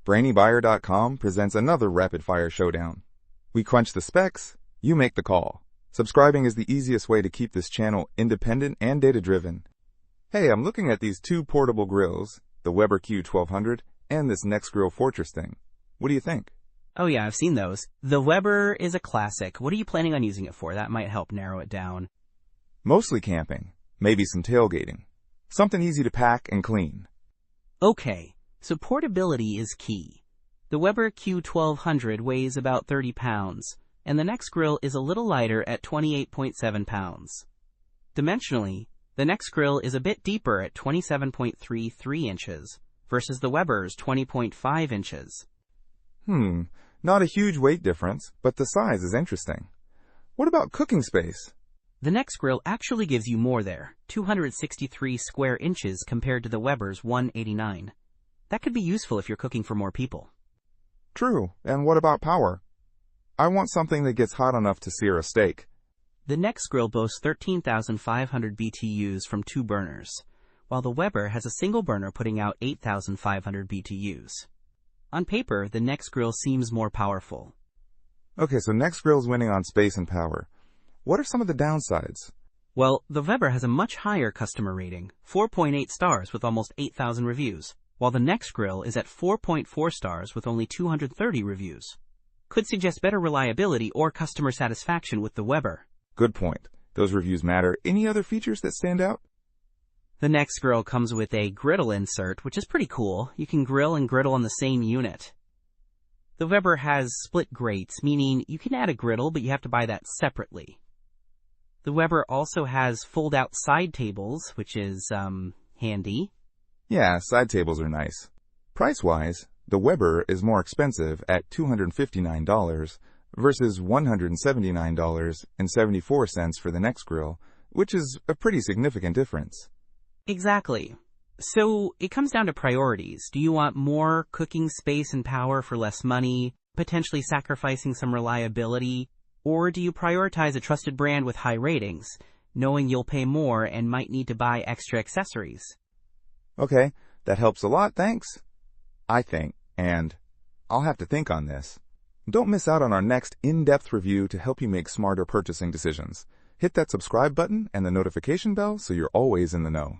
BrainyBuyer.com presents another rapid-fire showdown. We crunch the specs, you make the call. Subscribing is the easiest way to keep this channel independent and data-driven. Hey, I'm looking at these two portable grills, the Weber Q1200 and this Nexgrill Fortress thing. What do you think? Oh yeah, I've seen those. The Weber is a classic. What are you planning on using it for? That might help narrow it down. Mostly camping, maybe some tailgating. Something easy to pack and clean. Okay, so portability is key. The Weber Q1200 weighs about 30 pounds, and the Nexgrill is a little lighter at 28.7 pounds. Dimensionally, the Nexgrill is a bit deeper at 27.33 inches versus the Weber's 20.5 inches. Not a huge weight difference, but the size is interesting. What about cooking space? The Nexgrill actually gives you more there, 263 square inches compared to the Weber's 189. That could be useful if you're cooking for more people. True, and what about power? I want something that gets hot enough to sear a steak. The Nexgrill boasts 13,500 BTUs from two burners, while the Weber has a single burner putting out 8,500 BTUs. On paper, the Nexgrill seems more powerful. Okay, so Nexgrill's winning on space and power. What are some of the downsides? Well, the Weber has a much higher customer rating, 4.8 stars with almost 8,000 reviews, while the Nexgrill is at 4.4 stars with only 230 reviews. Could suggest better reliability or customer satisfaction with the Weber. Good point. Those reviews matter. Any other features that stand out? The Nexgrill comes with a griddle insert, which is pretty cool. You can grill and griddle on the same unit. The Weber has split grates, meaning you can add a griddle, but you have to buy that separately. The Weber also has fold-out side tables, which is, handy. Yeah, side tables are nice. Price-wise, the Weber is more expensive at $259 versus $179.74 for the Nexgrill, which is a pretty significant difference. Exactly. So it comes down to priorities. Do you want more cooking space and power for less money, potentially sacrificing some reliability? Or do you prioritize a trusted brand with high ratings, knowing you'll pay more and might need to buy extra accessories? Okay, that helps a lot, thanks. I think, and I'll have to think on this. Don't miss out on our next in-depth review to help you make smarter purchasing decisions. Hit that subscribe button and the notification bell so you're always in the know.